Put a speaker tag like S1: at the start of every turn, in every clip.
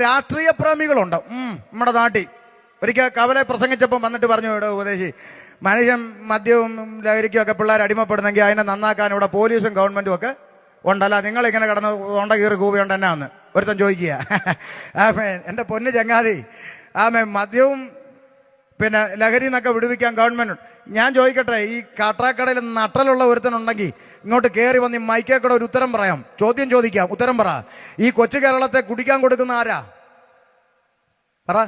S1: രാഷ്ട്രീയ പ്രേമികളുണ്ട് നമ്മുടെ നാട്ടിൽ. ഒരിക്കൽ കവലെ പ്രസംഗിച്ചപ്പോൾ വന്നിട്ട് പറഞ്ഞു, ഇവിടെ ഉപദേശി, മനുഷ്യൻ മദ്യവും ലഹരിക്കും ഒക്കെ പിള്ളേർ അടിമപ്പെടുന്നെങ്കിൽ അതിനെ നന്നാക്കാൻ ഇവിടെ പോലീസും ഗവൺമെന്റും ഒക്കെ ഉണ്ടല്ല, നിങ്ങളിങ്ങനെ കിടന്ന് തൊണ്ട കീറി കൂവിയുണ്ട് എന്നാ എന്ന് ഒരുത്തൻ ചോദിക്കുക. എൻ്റെ പൊന്ന് ചങ്ങാതി, മദ്യവും പിന്നെ ലഹരി എന്നൊക്കെ വിടുവിക്കാൻ ഗവൺമെന്റ്. ഞാൻ ചോദിക്കട്ടെ, ഈ കാട്ടാക്കടയിൽ നട്ടലുള്ള ഒരുത്തനുണ്ടെങ്കിൽ ഇങ്ങോട്ട് കയറി വന്ന് ഈ മൈക്കേക്കൂടെ ഒരു ഉത്തരം പറയാം, ചോദ്യം ചോദിക്കാം, ഉത്തരം പറ. ഈ കൊച്ചു കേരളത്തെ കുടിക്കാൻ കൊടുക്കുന്ന ആരാ? പറ.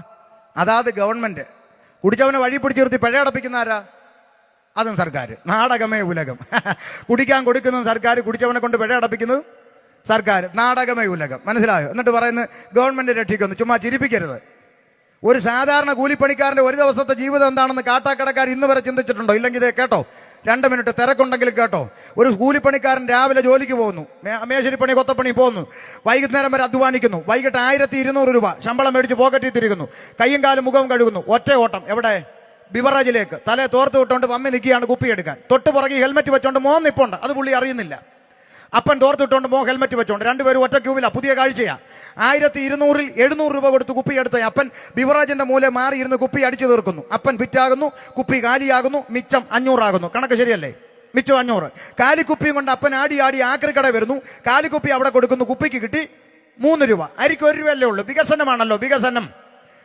S1: അതാത് ഗവൺമെന്റ്. കുടിച്ചവനെ വഴി പിടിച്ച് നിർത്തി പിഴ അടപ്പിക്കുന്ന ആരാ? അതും സർക്കാർ. നാടകമേ ഉലകം. കുടിക്കാൻ കൊടുക്കുന്നതും സർക്കാർ, കുടിച്ചവനെ കൊണ്ട് പിഴ അടപ്പിക്കുന്നത് സർക്കാർ. നാടകമേ ഉലകം. മനസ്സിലായോ? എന്നിട്ട് പറയുന്നത് ഗവൺമെന്റ് രക്ഷിക്കുന്നു. ചുമ്മാ ചിരിപ്പിക്കരുത്. ഒരു സാധാരണ കൂലിപ്പണിക്കാരൻ്റെ ഒരു ദിവസത്തെ ജീവിതം എന്താണെന്ന് കാട്ടാക്കടക്കാർ ഇന്ന് വരെ ചിന്തിച്ചിട്ടുണ്ടോ? ഇല്ലെങ്കിൽ ഇത് കേട്ടോ, 2 മിനിറ്റ് തിരക്കുണ്ടെങ്കിലും കേട്ടോ. ഒരു കൂലിപ്പണിക്കാരൻ രാവിലെ ജോലിക്ക് പോകുന്നു, മേശരിപ്പണി കൊത്തപ്പണി പോകുന്നു, വൈകുന്നേരം വരെ അധ്വാനിക്കുന്നു, വൈകിട്ട് 1200 രൂപ ശമ്പളം മേടിച്ച് പോക്കറ്റിൽ തിരികുന്നു, കയ്യും കാലും മുഖവും കഴുകുന്നു, ഒറ്റ ഓട്ടം എവിടെ? ബിവറേജിലേക്ക്. തലേ തോർത്ത് വിട്ടുകൊണ്ട് മമ്മി നിൽക്കുകയാണ് കുപ്പിയെടുക്കാൻ. തൊട്ട് പുറകെ ഹെൽമെറ്റ് വെച്ചോണ്ട് മോൻ നിപ്പുണ്ട്, അത് പുള്ളി അറിയുന്നില്ല. അപ്പൻ തോർത്തിട്ടുകൊണ്ട് മോ ഹെൽമെറ്റ് വെച്ചോണ്ട്, രണ്ടുപേരും ഒറ്റ ക്യൂവില. പുതിയ കാഴ്ചയാ. 1200-ൽ 700 രൂപ കൊടുത്ത് കുപ്പി എടുത്ത അപ്പൻ ബിവറേജിന്റെ മൂലെ മാറി ഇരുന്ന് കുപ്പി അടിച്ചു തീർക്കുന്നു. അപ്പൻ ഫിറ്റാകുന്നു, കുപ്പി കാലിയാകുന്നു, മിച്ചം 500 ആകുന്നു. കണക്ക് ശരിയല്ലേ? മിച്ചം 500. കാലിക്കുപ്പിയും കൊണ്ട് അപ്പൻ ആടി ആക്രിക്കട വരുന്നു, കാലിക്കുപ്പി അവിടെ കൊടുക്കുന്നു, കുപ്പിക്ക് കിട്ടി 3 രൂപ. അരിക്ക് 1 രൂപയല്ലേ ഉള്ളൂ. വികസനമാണല്ലോ, വികസനം.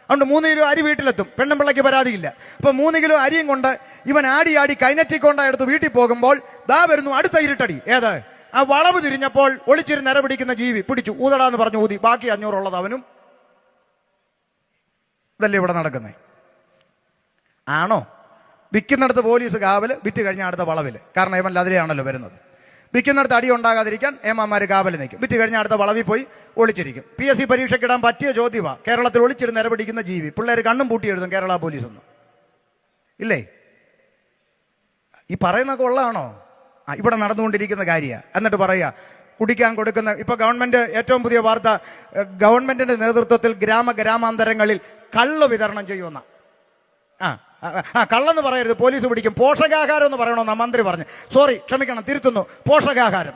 S1: അതുകൊണ്ട് 3 കിലോ അരി വീട്ടിലെത്തും. പെണ്ണുമ്പിള്ളയ്ക്ക് പരാതിയില്ല. അപ്പൊ 3 കിലോ അരിയും കൊണ്ട് ഇവൻ ആടി കൈനറ്റിക് കൊണ്ടെടുത്ത് വീട്ടിൽ പോകുമ്പോൾ ദാ വരുന്നു അടുത്ത ഇരുട്ടടി. ഏത്? ആ വളവ് തിരിഞ്ഞപ്പോൾ ഒളിച്ചിരുന്ന് നിര പിടിക്കുന്ന ജീവി പിടിച്ചു, ഊതടാന്ന് പറഞ്ഞു ഊതി. ബാക്കി 500 ഉള്ളത് അവനും. ഇതല്ലേ ഇവിടെ നടക്കുന്നേ? ആണോ? വിൽക്കുന്നിടത്ത് പോലീസ് കാവല്, വിറ്റ് കഴിഞ്ഞാൽ അടുത്ത വളവില്. കാരണം ഏമൻ അതിലെയാണല്ലോ വരുന്നത്. വിൽക്കുന്നിടത്ത് അടി ഉണ്ടാകാതിരിക്കാൻ ഏമാന്മാർ കാവല് നിൽക്കും. വിറ്റ് കഴിഞ്ഞാൽ അടുത്ത വളവിൽ പോയി ഒളിച്ചിരിക്കും. PSC പരീക്ഷയ്ക്കിടാൻ പറ്റിയ ചോദ്യമാണ്. കേരളത്തിൽ ഒളിച്ചിരുന്ന് നിര പിടിക്കുന്ന ജീവി. പിള്ളേർ കണ്ണും പൂട്ടി എഴുതും കേരള പോലീസ് ഒന്നും ഇല്ലേ? ഈ പറയുന്നൊക്കെ ഉള്ളതാണോ? ഇവിടെ നടന്നുകൊണ്ടിരിക്കുന്ന കാര്യമാണ്. എന്നിട്ട് പറയുക കുടിക്കാൻ കൊടുക്കുന്ന. ഇപ്പൊ ഗവൺമെന്റ് ഏറ്റവും പുതിയ വാർത്ത, ഗവൺമെന്റിന്റെ നേതൃത്വത്തിൽ ഗ്രാമാന്തരങ്ങളിൽ കള്ള് വിതരണം ചെയ്യുമെന്ന. കള്ളെന്ന് പറയരുത്, പോലീസ് പിടിക്കും. പോഷകാഹാരം എന്ന് പറയണമെന്നാ മന്ത്രി പറഞ്ഞു. സോറി, ക്ഷമിക്കണം, തിരുത്തുന്നു. പോഷകാഹാരം.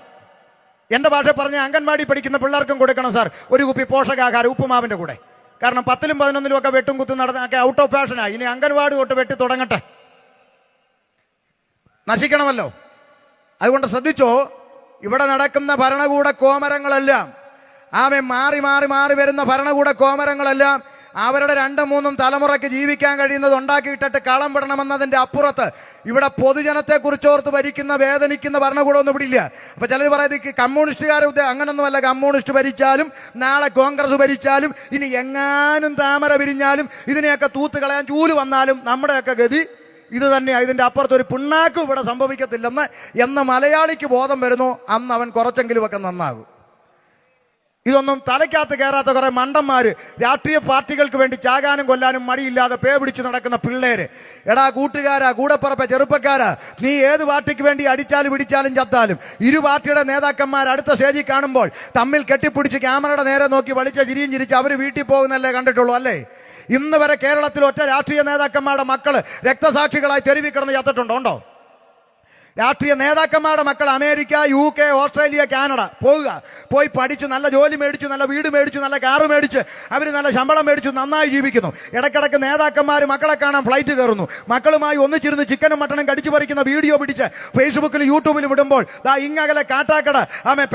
S1: എന്റെ ഭാഷ പറഞ്ഞ അംഗൻവാടി പഠിക്കുന്ന പിള്ളേർക്കും കൊടുക്കണം സാർ ഒരു കുപ്പി പോഷകാഹാരം ഉപ്പുമാവിന്റെ കൂടെ. കാരണം 10-ലും 11-ലും ഒക്കെ വെട്ടും കുത്തും നടന്നൊക്കെ ഔട്ട് ഓഫ് ഫാഷനായി. ഇനി അംഗൻവാടി തൊട്ട് വെട്ടി തുടങ്ങട്ടെ. നശിക്കണമല്ലോ. അതുകൊണ്ട് ശ്രദ്ധിച്ചോ, ഇവിടെ നടക്കുന്ന ഭരണകൂട കോമരങ്ങളെല്ലാം മാറി മാറി മാറി വരുന്ന ഭരണകൂട കോമരങ്ങളെല്ലാം അവരുടെ 2-3 തലമുറയ്ക്ക് ജീവിക്കാൻ കഴിയുന്നത് ഉണ്ടാക്കിയിട്ടിട്ട് കളം വിടണമെന്നതിൻ്റെ അപ്പുറത്ത് ഇവിടെ പൊതുജനത്തെ കുറിച്ചോർത്ത് ഭരിക്കുന്ന വേദനിക്കുന്ന ഭരണകൂടമൊന്നും ഇവിടെ ഇല്ല. അപ്പൊ ചിലർ പറയുന്നത് കമ്മ്യൂണിസ്റ്റുകാരെ അങ്ങനൊന്നുമല്ല. കമ്മ്യൂണിസ്റ്റ് ഭരിച്ചാലും നാളെ കോൺഗ്രസ് ഭരിച്ചാലും ഇനി എങ്ങാനും താമര വിരിഞ്ഞാലും ഇതിനെയൊക്കെ തൂത്ത് കളയാൻ ചൂല് വന്നാലും നമ്മുടെയൊക്കെ ഗതി ഇത് തന്നെയാണ്. ഇതിൻ്റെ അപ്പുറത്ത് ഒരു പിണ്ണാക്കും ഇവിടെ സംഭവിക്കത്തില്ലെന്ന് മലയാളിക്ക് ബോധം വരുന്നു. അന്ന് അവൻ കുറച്ചെങ്കിലും ഒക്കെ നന്നാകും. ഇതൊന്നും തലയ്ക്കകത്ത് കയറാത്ത കുറെ മണ്ടന്മാര്, രാഷ്ട്രീയ പാർട്ടികൾക്ക് വേണ്ടി ചാകാനും കൊല്ലാനും മടിയില്ലാതെ പേ പിടിച്ച് നടക്കുന്ന പിള്ളേര്. എടാ കൂട്ടുകാരാ, കൂടപ്പുറപ്പെ, ചെറുപ്പക്കാരാ, നീ ഏത് പാർട്ടിക്ക് വേണ്ടി അടിച്ചാലും ഇടിച്ചാലും ചത്താലും ഇരു പാർട്ടിയുടെ നേതാക്കന്മാർ അടുത്ത സ്റ്റേജിൽ കാണുമ്പോൾ തമ്മിൽ കെട്ടിപ്പിടിച്ച് ക്യാമറയുടെ നേരെ നോക്കി വലിച്ച ചിരിയും ചിരിച്ച് അവർ വീട്ടിൽ പോകുന്നല്ലേ കണ്ടിട്ടുള്ളൂ അല്ലേ? ഇന്ന് വരെ കേരളത്തിൽ ഒറ്റ രാഷ്ട്രീയ നേതാക്കന്മാരുടെ മക്കള് രക്തസാക്ഷികളായി തെരുവിൽ കിടന്ന് ചത്തിട്ടുണ്ടോ? ഉണ്ടോ? രാഷ്ട്രീയ നേതാക്കന്മാരുടെ മക്കൾ അമേരിക്ക, UK, ഓസ്ട്രേലിയ, കാനഡ പോയി പഠിച്ചു, നല്ല ജോലി മേടിച്ചു, നല്ല വീട് മേടിച്ചു, നല്ല കാറ് മേടിച്ച് അവർ നല്ല ശമ്പളം മേടിച്ചു, നന്നായി ജീവിക്കുന്നു. ഇടയ്ക്കിടയ്ക്ക് നേതാക്കന്മാർ മക്കളെ കാണാൻ ഫ്ലൈറ്റ് കയറുന്നു. മക്കളുമായി ഒന്നിച്ചിരുന്ന് ചിക്കനും മട്ടനും കടിച്ചു പറിക്കുന്ന വീഡിയോ പിടിച്ച് ഫേസ്ബുക്കിലും യൂട്യൂബിലും വിടുമ്പോൾ ദാ ഇങ്ങകലെ കാട്ടാക്കട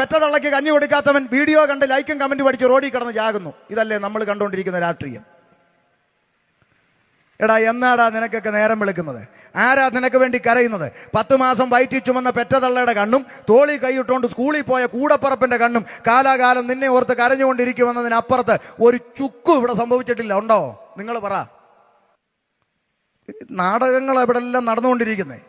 S1: പെറ്റതള്ളയ്ക്ക് കഞ്ഞി കൊടുക്കാത്തവൻ വീഡിയോ കണ്ട് ലൈക്കും കമന്റ് പഠിച്ച് റോഡിൽ കിടന്ന് ചാകുന്നു. ഇതല്ലേ നമ്മൾ കണ്ടുകൊണ്ടിരിക്കുന്ന രാഷ്ട്രീയം? എടാ, എന്നാടാ നിനക്കൊക്കെ നേരം വിളിക്കുന്നത്? ആരാ നിനക്ക് വേണ്ടി കരയുന്നത്? 10 മാസം വയറ്റി ചുമന്ന പെറ്റതള്ളയുടെ കണ്ണും തോളി കൈയിട്ടുകൊണ്ട് സ്കൂളിൽ പോയ കൂടപ്പറപ്പിന്റെ കണ്ണും കാലാകാലം നിന്നെ ഓർത്ത് കരഞ്ഞുകൊണ്ടിരിക്കുമെന്നതിനപ്പുറത്ത് ഒരു ചുക്കും ഇവിടെ സംഭവിച്ചിട്ടില്ല. ഉണ്ടോ? നിങ്ങൾ പറ. നാടകങ്ങൾ ഇവിടെ എല്ലാം നടന്നുകൊണ്ടിരിക്കുന്നത്.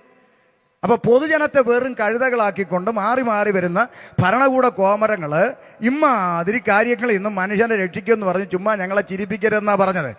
S1: അപ്പൊ പൊതുജനത്തെ വെറും കഴുതകളാക്കിക്കൊണ്ട് മാറി മാറി വരുന്ന ഭരണകൂട കോമരങ്ങള് ഇമ്മാതിരി കാര്യങ്ങൾ ഇന്നും മനുഷ്യനെ രക്ഷിക്കുമെന്ന് പറഞ്ഞ് ചുമ്മാ ഞങ്ങളെ ചിരിപ്പിക്കരുതെന്നാ പറഞ്ഞത്.